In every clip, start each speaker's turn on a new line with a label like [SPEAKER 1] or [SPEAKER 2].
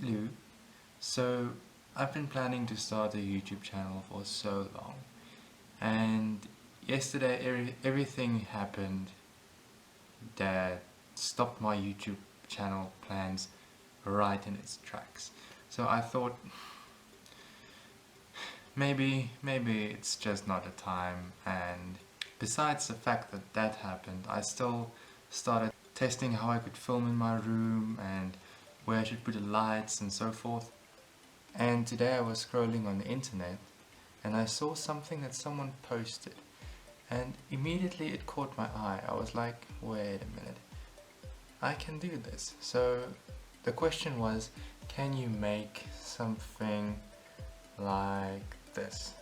[SPEAKER 1] Hello. So, I've been planning to start a YouTube channel for so long, and yesterday everything happened that stopped my YouTube channel plans right in its tracks. So I thought maybe it's just not the time, and besides the fact that that happened, I still started testing how I could film in my room and where I should put the lights and so forth. And today I was scrolling on the internet and I saw something that someone posted, and immediately it caught my eye. I was like, wait a minute, I can do this. So the question was, can you make something like this?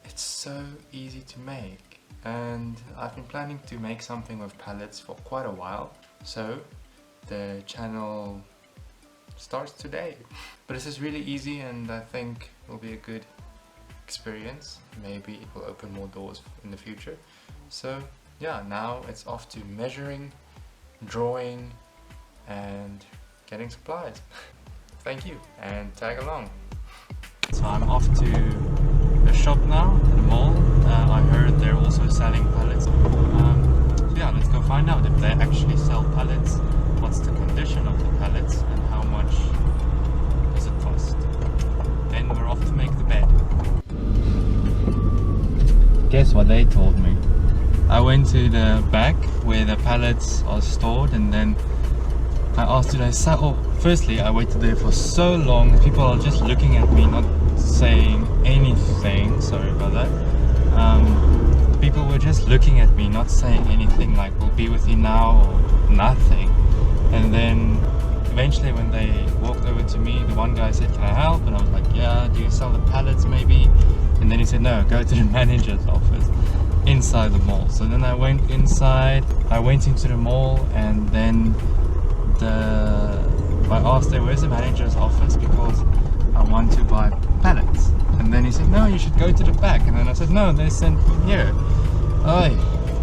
[SPEAKER 1] It's so easy to make, and I've been planning to make something with pallets for quite a while, so the channel starts today. But this is really easy, and I think it will be a good experience. Maybe it will open more doors in the future. So yeah, now it's off to measuring, drawing and getting supplies. Thank you, and tag along. So I'm off to the shop now, the mall. I heard they're also selling pallets. So yeah, let's go find out if they actually sell pallets, what's the condition of the pallets, and how much does it cost. Then we're off to make the bed. Guess what they told me? I went to the back where the pallets are stored, and then I asked, did I sell? Oh, firstly, I waited there for so long. People are just looking at me, not saying anything. Sorry about that. People were just looking at me, not saying anything, like we'll be with you now or nothing. And then eventually when they walked over to me, the one guy said, can I help? And I was like, yeah, do you sell the pallets maybe? And then he said, no, go to the manager's office inside the mall. So then I went inside, I went into the mall, and then I asked her, where's the manager's office, because I want to buy pallets. And then he said, no, you should go to the back. And then I said, no, they sent me here.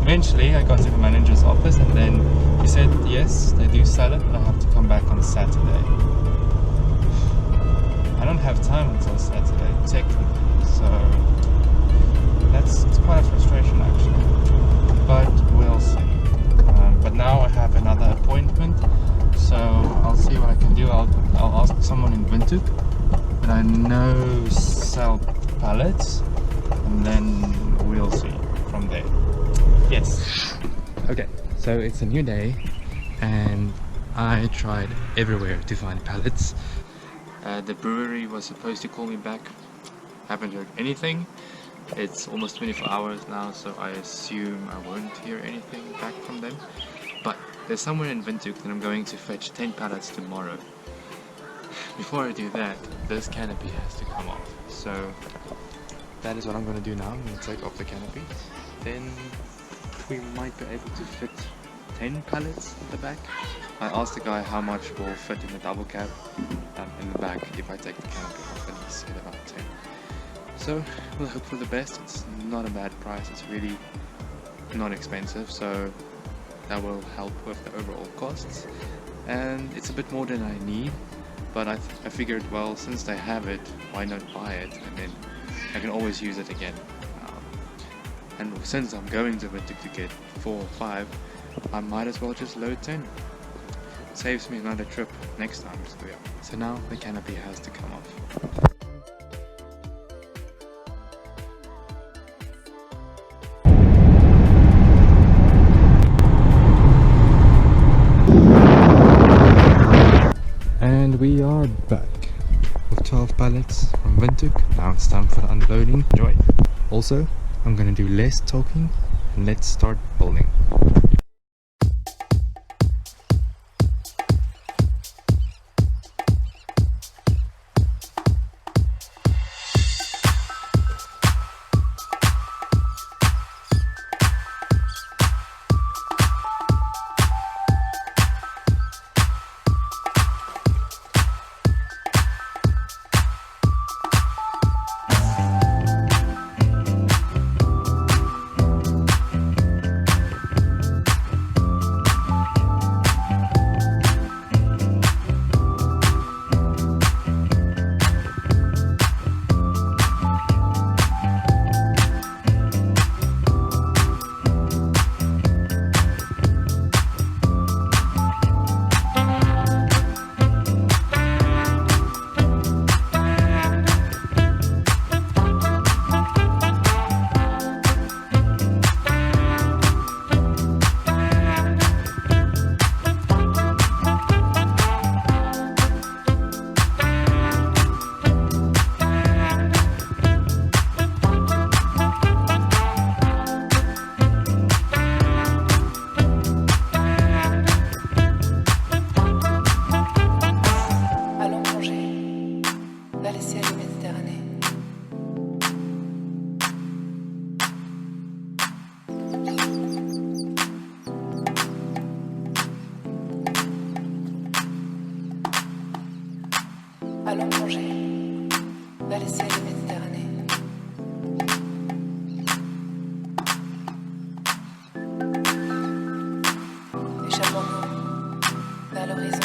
[SPEAKER 1] Eventually I got to the manager's office, and then he said, yes, they do sell it, but I have to come back on Saturday. I don't have time until Saturday, technically, so it's quite a frustration actually, but we'll see. But now I have another appointment, so I'll see what I can do. I'll ask someone in Windhoek that I know sell pallets, and then we'll see from there. Yes. Okay, so it's a new day, and I tried everywhere to find pallets. The brewery was supposed to call me back. Haven't heard anything. It's almost 24 hours now, so I assume I won't hear anything back from them. But there's somewhere in Windhoek that I'm going to fetch 10 pallets tomorrow. Before I do that, this canopy has to come off. So that is what I'm going to do now. I'm going to take off the canopy. Then we might be able to fit 10 pallets at the back. I asked the guy how much will fit in the double cab in the back if I take the canopy off, and he said about 10. So we'll hope for the best. It's not a bad price, it's really not expensive, so that will help with the overall costs. And it's a bit more than I need, but I figured, well, since they have it, why not buy it, and then I can always use it again. And since I'm going to Windhoek to get 4 or 5, I might as well just load 10. Saves me another trip next time. So yeah. So now the canopy has to come off. And we are back with 12 pallets from Windhoek. Now it's time for the unloading. Enjoy. Also, I'm gonna do less talking and let's start building.
[SPEAKER 2] Allons plonger vers les ciels de Méditerranée. Échappons-nous vers l'horizon.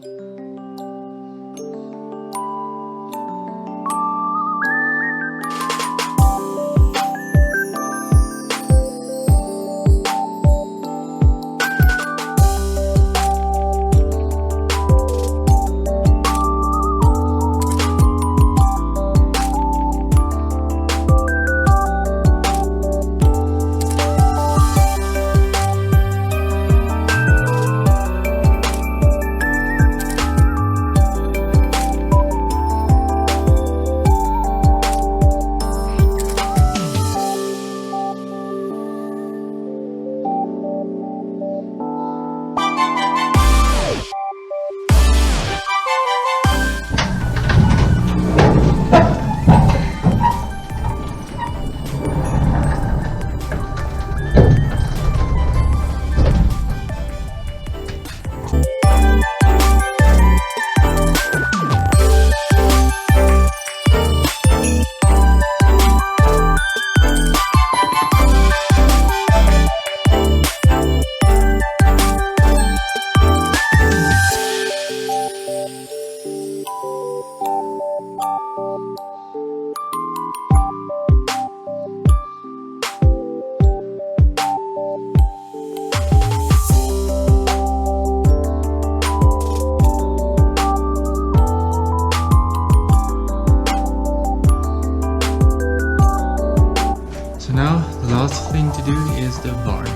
[SPEAKER 1] So now the last thing to do is the varnish.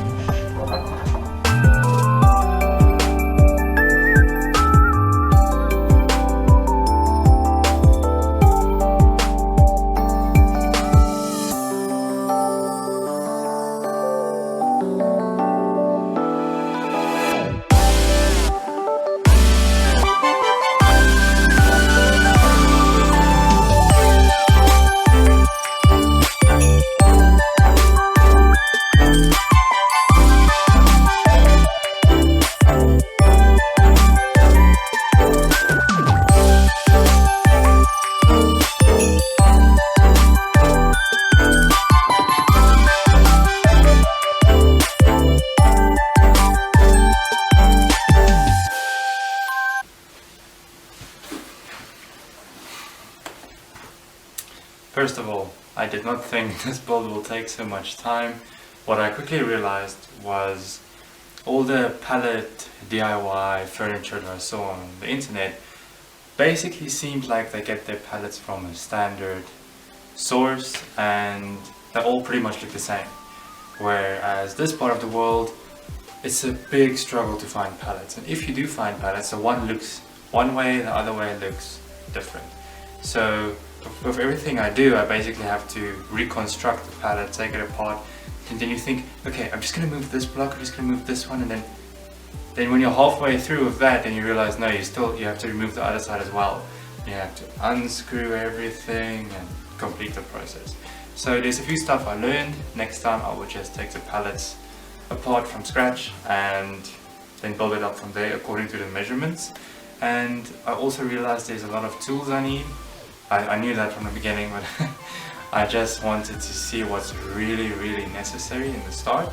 [SPEAKER 1] First of all, I did not think this build will take so much time. What I quickly realized was all the pallet DIY furniture that I saw on the internet basically seemed like they get their pallets from a standard source and they all pretty much look the same. Whereas this part of the world, it's a big struggle to find pallets. And if you do find pallets, so one looks one way, the other way looks different. So with everything I do, I basically have to reconstruct the pallet, take it apart, and then you think, okay, I'm just going to move this block, I'm just going to move this one, and then when you're halfway through with that, then you realize, no, you have to remove the other side as well. You have to unscrew everything and complete the process. So there's a few stuff I learned. Next time I will just take the pallets apart from scratch and then build it up from there according to the measurements. And I also realized there's a lot of tools I need. I knew that from the beginning, but I just wanted to see what's really necessary in the start.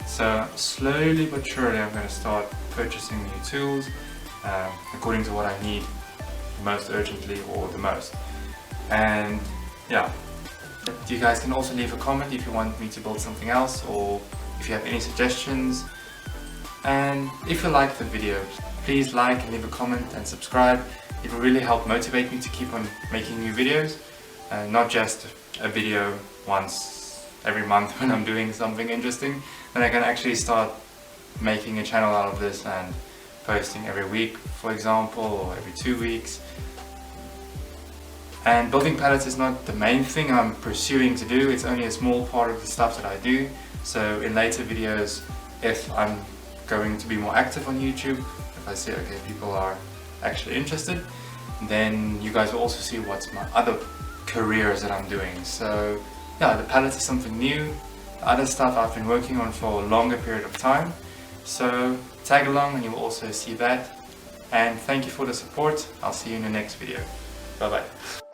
[SPEAKER 1] So slowly but surely I'm going to start purchasing new tools according to what I need most urgently or the most. And yeah, you guys can also leave a comment if you want me to build something else or if you have any suggestions. And if you liked the video, please like and leave a comment and subscribe. It will really help motivate me to keep on making new videos, not just a video once every month when I'm doing something interesting. Then I can actually start making a channel out of this and posting every week, for example, or every 2 weeks. And building pallets is not the main thing I'm pursuing to do, it's only a small part of the stuff that I do. So in later videos, if I'm going to be more active on YouTube, if I see, okay, people are actually interested, then you guys will also see what's my other careers that I'm doing. So yeah, the pallets is something new. The other stuff I've been working on for a longer period of time. So tag along and you will also see that. And thank you for the support. I'll see you in the next video. Bye bye.